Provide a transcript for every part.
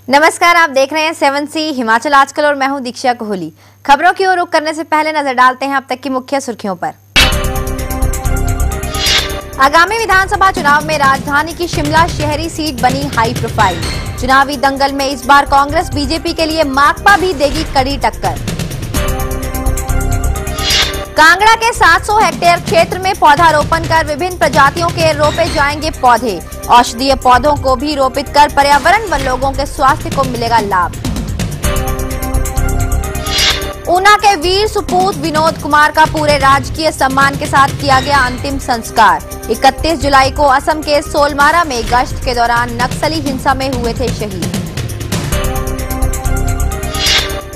नमस्कार, आप देख रहे हैं 7C हिमाचल आजकल और मैं हूं दीक्षा कोहली। खबरों की ओर रुख करने से पहले नजर डालते हैं अब तक की मुख्य सुर्खियों पर। आगामी विधानसभा चुनाव में राजधानी की शिमला शहरी सीट बनी हाई प्रोफाइल। चुनावी दंगल में इस बार कांग्रेस बीजेपी के लिए माकपा भी देगी कड़ी टक्कर। कांगड़ा के 700 हेक्टेयर क्षेत्र में पौधारोपण कर विभिन्न प्रजातियों के रोपे जाएंगे पौधे। औषधीय पौधों को भी रोपित कर पर्यावरण व लोगों के स्वास्थ्य को मिलेगा लाभ। ऊना के वीर सुपूत विनोद कुमार का पूरे राजकीय सम्मान के साथ किया गया अंतिम संस्कार। 31 जुलाई को असम के सोलमारा में गश्त के दौरान नक्सली हिंसा में हुए थे शहीद।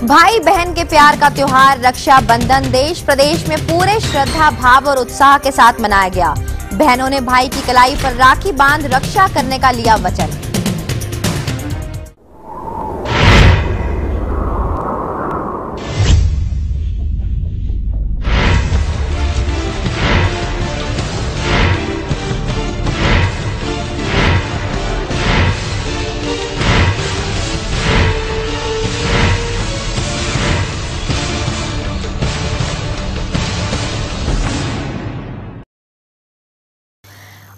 भाई बहन के प्यार का त्योहार रक्षाबंधन देश प्रदेश में पूरे श्रद्धा भाव और उत्साह के साथ मनाया गया। बहनों ने भाई की कलाई पर राखी बांध रक्षा करने का लिया वचन।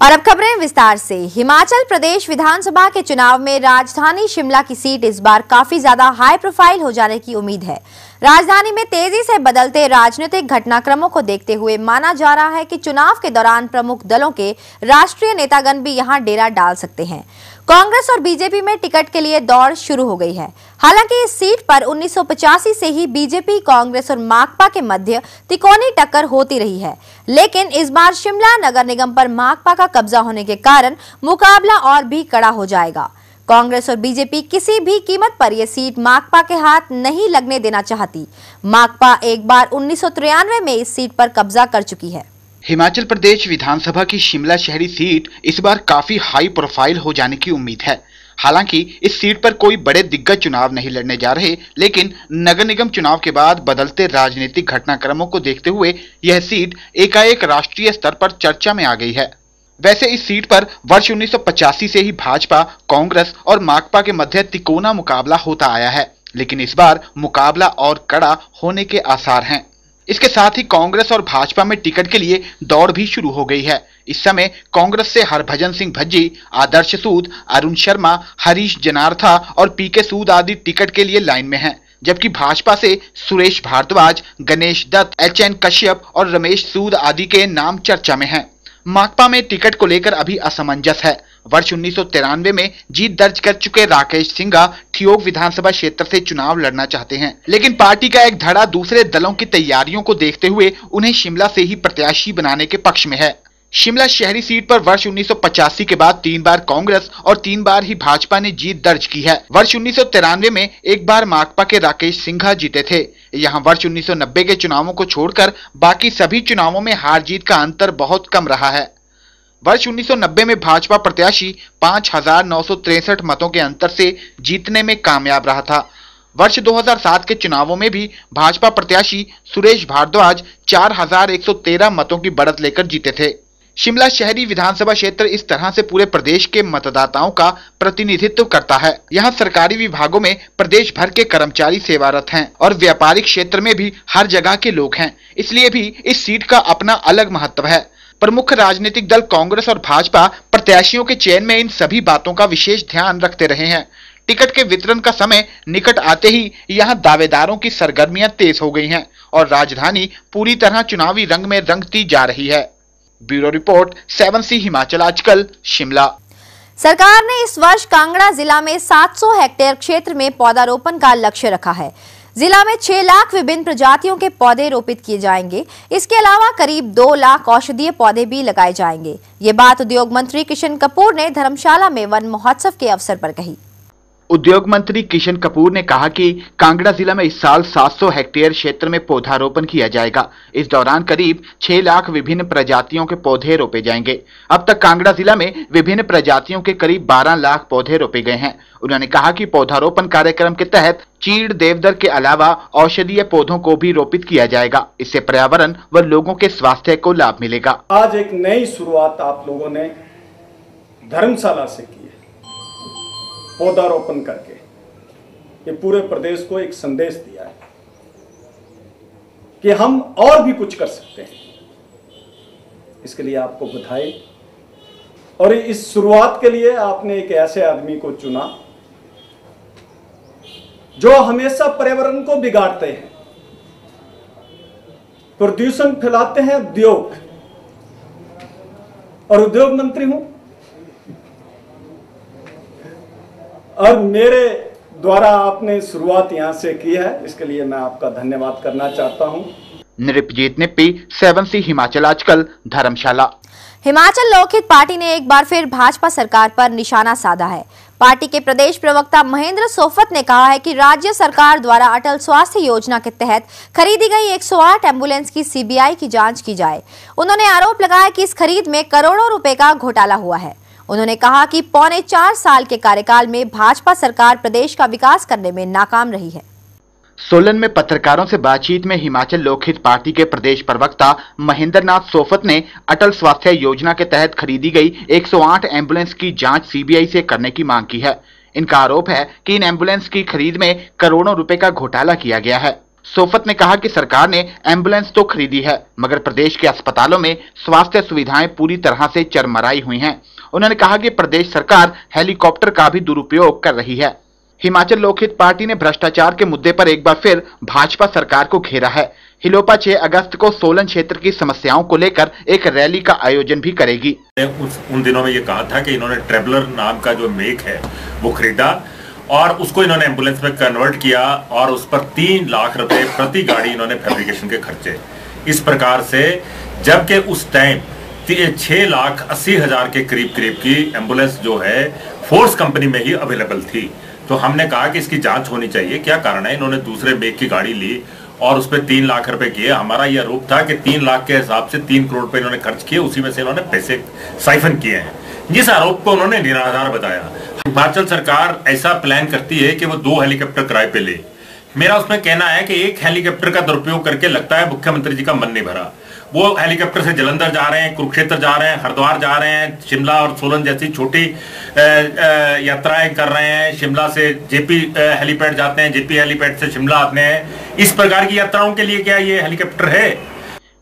और अब खबरें विस्तार से। हिमाचल प्रदेश विधानसभा के चुनाव में राजधानी शिमला की सीट इस बार काफी ज्यादा हाई प्रोफाइल हो जाने की उम्मीद है। राजधानी में तेजी से बदलते राजनीतिक घटनाक्रमों को देखते हुए माना जा रहा है कि चुनाव के दौरान प्रमुख दलों के राष्ट्रीय नेतागण भी यहां डेरा डाल सकते हैं। कांग्रेस और बीजेपी में टिकट के लिए दौड़ शुरू हो गई है। हालांकि इस सीट पर 1985 से ही बीजेपी, कांग्रेस और माकपा के मध्य तिकोनी टक्कर होती रही है, लेकिन इस बार शिमला नगर निगम पर माकपा का कब्जा होने के कारण मुकाबला और भी कड़ा हो जाएगा। कांग्रेस और बीजेपी किसी भी कीमत पर यह सीट माकपा के हाथ नहीं लगने देना चाहती। माकपा एक बार 1993 में इस सीट पर कब्जा कर चुकी है। हिमाचल प्रदेश विधानसभा की शिमला शहरी सीट इस बार काफी हाई प्रोफाइल हो जाने की उम्मीद है। हालांकि इस सीट पर कोई बड़े दिग्गज चुनाव नहीं लड़ने जा रहे, लेकिन नगर निगम चुनाव के बाद बदलते राजनीतिक घटनाक्रमों को देखते हुए यह सीट एकाएक राष्ट्रीय स्तर पर चर्चा में आ गई है। वैसे इस सीट पर वर्ष 1985 से ही भाजपा, कांग्रेस और माकपा के मध्य तिकोना मुकाबला होता आया है, लेकिन इस बार मुकाबला और कड़ा होने के आसार हैं। इसके साथ ही कांग्रेस और भाजपा में टिकट के लिए दौड़ भी शुरू हो गई है। इस समय कांग्रेस से हरभजन सिंह भज्जी, आदर्श सूद, अरुण शर्मा, हरीश जनार्था और पीके सूद आदि टिकट के लिए लाइन में हैं, जबकि भाजपा से सुरेश भारद्वाज, गणेश दत्त, एचएन कश्यप और रमेश सूद आदि के नाम चर्चा में हैं। माकपा में टिकट को लेकर अभी असमंजस है। वर्ष 1993 में जीत दर्ज कर चुके राकेश सिंघा ठियोग विधानसभा क्षेत्र से चुनाव लड़ना चाहते हैं, लेकिन पार्टी का एक धड़ा दूसरे दलों की तैयारियों को देखते हुए उन्हें शिमला से ही प्रत्याशी बनाने के पक्ष में है। शिमला शहरी सीट पर वर्ष 1985 के बाद 3 बार कांग्रेस और 3 बार ही भाजपा ने जीत दर्ज की है। वर्ष 1993 में एक बार माकपा के राकेश सिंघा जीते थे। यहाँ वर्ष 1990 के चुनावों को छोड़कर बाकी सभी चुनावों में हार जीत का अंतर बहुत कम रहा है। वर्ष 1990 में भाजपा प्रत्याशी 5,963 मतों के अंतर से जीतने में कामयाब रहा था। वर्ष 2007 के चुनावों में भी भाजपा प्रत्याशी सुरेश भारद्वाज 4,113 मतों की बढ़त लेकर जीते थे। शिमला शहरी विधानसभा क्षेत्र इस तरह से पूरे प्रदेश के मतदाताओं का प्रतिनिधित्व करता है। यहाँ सरकारी विभागों में प्रदेश भर के कर्मचारी सेवारत हैं और व्यापारिक क्षेत्र में भी हर जगह के लोग हैं, इसलिए भी इस सीट का अपना अलग महत्व है। प्रमुख राजनीतिक दल कांग्रेस और भाजपा प्रत्याशियों के चयन में इन सभी बातों का विशेष ध्यान रखते रहे हैं। टिकट के वितरण का समय निकट आते ही यहाँ दावेदारों की सरगर्मियां तेज हो गई हैं और राजधानी पूरी तरह चुनावी रंग में रंगती जा रही है। ब्यूरो रिपोर्ट 7C हिमाचल आजकल शिमला। सरकार ने इस वर्ष कांगड़ा जिला में 700 हेक्टेयर क्षेत्र में पौधारोपण का लक्ष्य रखा है। जिला में 6 लाख विभिन्न प्रजातियों के पौधे रोपित किए जाएंगे। इसके अलावा करीब 2 लाख औषधीय पौधे भी लगाए जाएंगे। ये बात उद्योग मंत्री किशन कपूर ने धर्मशाला में वन महोत्सव के अवसर पर कही। उद्योग मंत्री किशन कपूर ने कहा कि कांगड़ा जिला में इस साल 700 हेक्टेयर क्षेत्र में पौधारोपण किया जाएगा। इस दौरान करीब 6 लाख विभिन्न प्रजातियों के पौधे रोपे जाएंगे। अब तक कांगड़ा जिला में विभिन्न प्रजातियों के करीब 12 लाख पौधे रोपे गए हैं। उन्होंने कहा कि पौधारोपण कार्यक्रम के तहत चीड़, देवदार के अलावा औषधीय पौधों को भी रोपित किया जाएगा। इससे पर्यावरण व लोगों के स्वास्थ्य को लाभ मिलेगा। आज एक नई शुरुआत आप लोगों ने धर्मशाला से की है, पौधारोपण करके। ये पूरे प्रदेश को एक संदेश दिया है कि हम और भी कुछ कर सकते हैं। इसके लिए आपको बधाई। और इस शुरुआत के लिए आपने एक ऐसे आदमी को चुना जो हमेशा पर्यावरण को बिगाड़ते हैं, प्रदूषण फैलाते हैं उद्योग, और उद्योग मंत्री हूं और मेरे द्वारा आपने शुरुआत यहां से की है, इसके लिए मैं आपका धन्यवाद करना चाहता हूं। नृपजीत निप्पी, 7C हिमाचल आजकल, धर्मशाला। हिमाचल लोकहित पार्टी ने एक बार फिर भाजपा सरकार पर निशाना साधा है। पार्टी के प्रदेश प्रवक्ता महेंद्र सोफत ने कहा है कि राज्य सरकार द्वारा अटल स्वास्थ्य योजना के तहत खरीदी गई 108 एम्बुलेंस की सीबीआई की जांच की जाए। उन्होंने आरोप लगाया कि इस खरीद में करोड़ों रुपए का घोटाला हुआ है। उन्होंने कहा कि 4.25 साल के कार्यकाल में भाजपा सरकार प्रदेश का विकास करने में नाकाम रही है। सोलन में पत्रकारों से बातचीत में हिमाचल लोकहित पार्टी के प्रदेश प्रवक्ता महेंद्र नाथ सोफत ने अटल स्वास्थ्य योजना के तहत खरीदी गई 108 एम्बुलेंस की जांच सीबीआई से करने की मांग की है। इनका आरोप है कि इन एम्बुलेंस की खरीद में करोड़ों रुपए का घोटाला किया गया है। सोफत ने कहा कि सरकार ने एम्बुलेंस तो खरीदी है, मगर प्रदेश के अस्पतालों में स्वास्थ्य सुविधाएं पूरी तरह से चरमराई हुई हैं। उन्होंने कहा कि प्रदेश सरकार हेलीकॉप्टर का भी दुरुपयोग कर रही है। हिमाचल लोकहित पार्टी ने भ्रष्टाचार के मुद्दे पर एक बार फिर भाजपा सरकार को घेरा है। हिलोपा 6 अगस्त को सोलन क्षेत्र की समस्याओं को लेकर एक रैली का आयोजन भी करेगी। उन दिनों में ये कहा था कि इन्होंने ट्रेवलर नाम का जो मेक है वो खरीदा और उसको इन्होंने एम्बुलेंस में कन्वर्ट किया और उस पर 3 लाख रुपए प्रति गाड़ी इन्होंने फैब्रिकेशन के खर्चे। इस प्रकार से जबकि उस टाइम 6,80,000 के करीब की एम्बुलेंस जो है फोर्स कंपनी में ही अवेलेबल थी। तो हमने कहा कि इसकी जांच होनी चाहिए, क्या कारण है इन्होंने दूसरे मेक की गाड़ी ली और उस पर 3 लाख रुपए किए। हमारा यह आरोप था कि 3 लाख के हिसाब से 3 करोड़ रुपए इन्होंने खर्च किए, उसी में से इन्होंने पैसे साइफन किए हैं, जिस आरोप को उन्होंने निराधार बताया। हिमाचल सरकार ऐसा प्लान करती है कि वो 2 हेलीकॉप्टर किराए पे ले। मेरा उसमें कहना है कि एक हेलीकॉप्टर का दुरुपयोग करके लगता है मुख्यमंत्री जी का मन नहीं भरा। वो हेलीकॉप्टर से जलंधर जा रहे हैं, कुरुक्षेत्र जा रहे हैं, हरिद्वार जा रहे हैं, शिमला और सोलन जैसी छोटी यात्राएं कर रहे हैं। शिमला से जेपी हेलीपैड जाते हैं, जेपी हेलीपैड से शिमला आते हैं। इस प्रकार की यात्राओं के लिए क्या ये हेलीकॉप्टर है?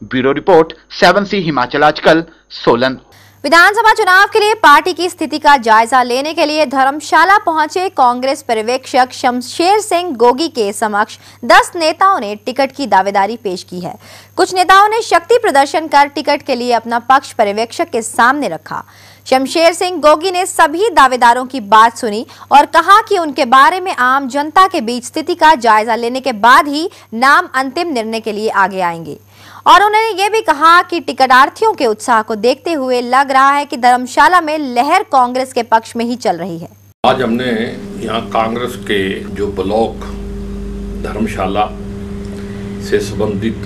ब्यूरो रिपोर्ट, 7C हिमाचल आजकल, सोलन। विधानसभा चुनाव के लिए पार्टी की स्थिति का जायजा लेने के लिए धर्मशाला पहुंचे कांग्रेस पर्यवेक्षक शमशेर सिंह गोगी के समक्ष 10 नेताओं ने टिकट की दावेदारी पेश की है। कुछ नेताओं ने शक्ति प्रदर्शन कर टिकट के लिए अपना पक्ष पर्यवेक्षक के सामने रखा। शमशेर सिंह गोगी ने सभी दावेदारों की बात सुनी और कहा कि उनके बारे में आम जनता के बीच स्थिति का जायजा लेने के बाद ही नाम अंतिम निर्णय के लिए आगे आएंगे। और उन्होंने ये भी कहा कि टिकटार्थियों के उत्साह को देखते हुए लग रहा है कि धर्मशाला में लहर कांग्रेस के पक्ष में ही चल रही है। आज हमने यहाँ कांग्रेस के जो ब्लॉक धर्मशाला से संबंधित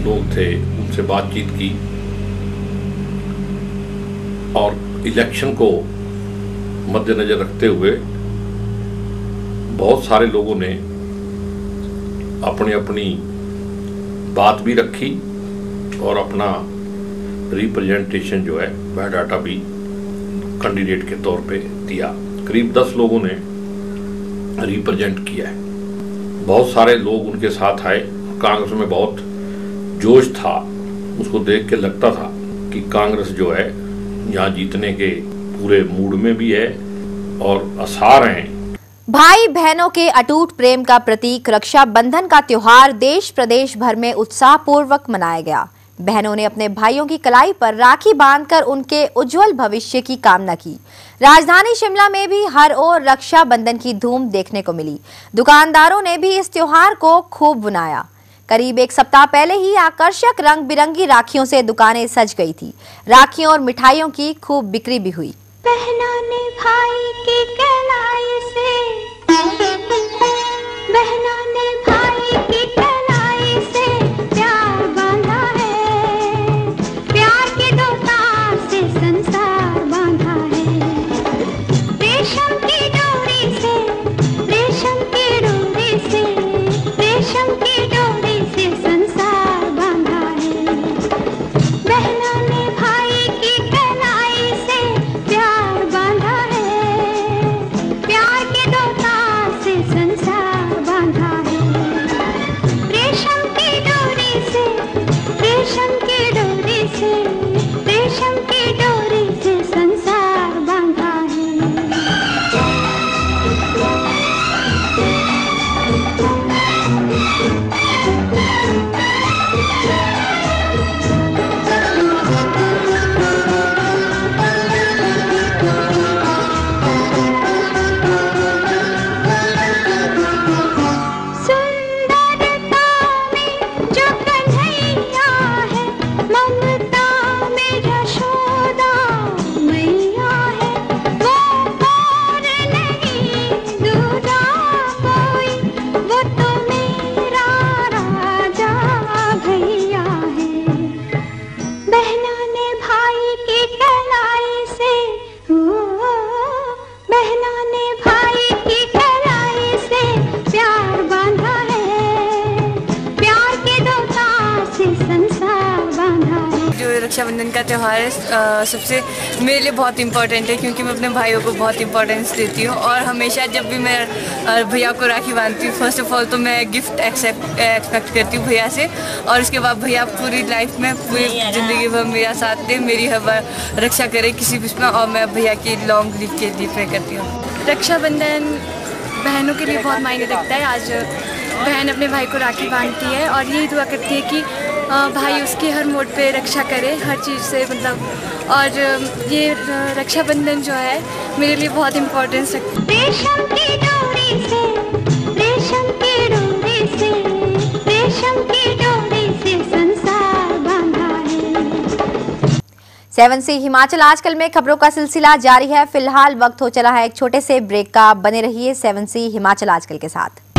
लोग थे उनसे बातचीत की और इलेक्शन को मद्देनजर रखते हुए बहुत सारे लोगों ने अपनी अपनी बात भी रखी और अपना रिप्रेजेंटेशन जो है वह डाटा भी कैंडिडेट के तौर पे दिया। करीब 10 लोगों ने रिप्रेजेंट किया है। बहुत सारे लोग उनके साथ आए। कांग्रेस में बहुत जोश था, उसको देख के लगता था कि कांग्रेस जो है यहाँ जीतने के पूरे मूड में भी है और आसार हैं। भाई बहनों के अटूट प्रेम का प्रतीक रक्षाबंधन का त्योहार देश प्रदेश भर में उत्साहपूर्वक मनाया गया। बहनों ने अपने भाइयों की कलाई पर राखी बांधकर उनके उज्जवल भविष्य की कामना की। राजधानी शिमला में भी हर ओर रक्षाबंधन की धूम देखने को मिली। दुकानदारों ने भी इस त्योहार को खूब मनाया। करीब 1 सप्ताह पहले ही आकर्षक रंग बिरंगी राखियों से दुकानें सज गई थी। राखियों और मिठाइयों की खूब बिक्री भी हुई। बहनों ने भाई की कलाई से, बहनों ने भाई की कलाई से प्यार बांधा है, प्यार के दो तार से संसार बांधा है। रेशम की डोरी से, रेशम की डोरी से, रेशम की डोरी से संसार बांधा है। बहनों ने भाई की कलाई से प्यार बांधा है, प्यार के दो तार से रक्षाबंधन का त्यौहार है सबसे मेरे लिए बहुत इम्पोर्टेंट है, क्योंकि मैं अपने भाइयों को बहुत इंपॉर्टेंस देती हूँ। और हमेशा जब भी मैं भैया को राखी बांधती हूँ, फर्स्ट ऑफ ऑल तो मैं गिफ्ट एक्सपेक्ट करती हूँ भैया से, और उसके बाद भैया पूरी लाइफ में पूरी ज़िंदगी भर मेरा साथ दे, मेरी हर बार रक्षा करे किसी भी उसमें, और मैं भैया की लॉन्ग लिव के लिए प्रे करती हूँ। रक्षाबंधन बहनों के लिए बहुत मायने रखता है। आज बहन अपने भाई को राखी बांधती है और यही दुआ करती है कि भाई उसकी हर मोड़ पे रक्षा करे, हर चीज़ से मतलब। और ये रक्षाबंधन जो है मेरे लिए बहुत इम्पोर्टेंस रखती है। रेशम की डोरी से, रेशम की डोरी से, रेशम की डोरी से संसार बांधा है। 7C हिमाचल आजकल में खबरों का सिलसिला जारी है। फिलहाल वक्त हो चला है एक छोटे से ब्रेक का। बने रहिए 7C हिमाचल आजकल के साथ।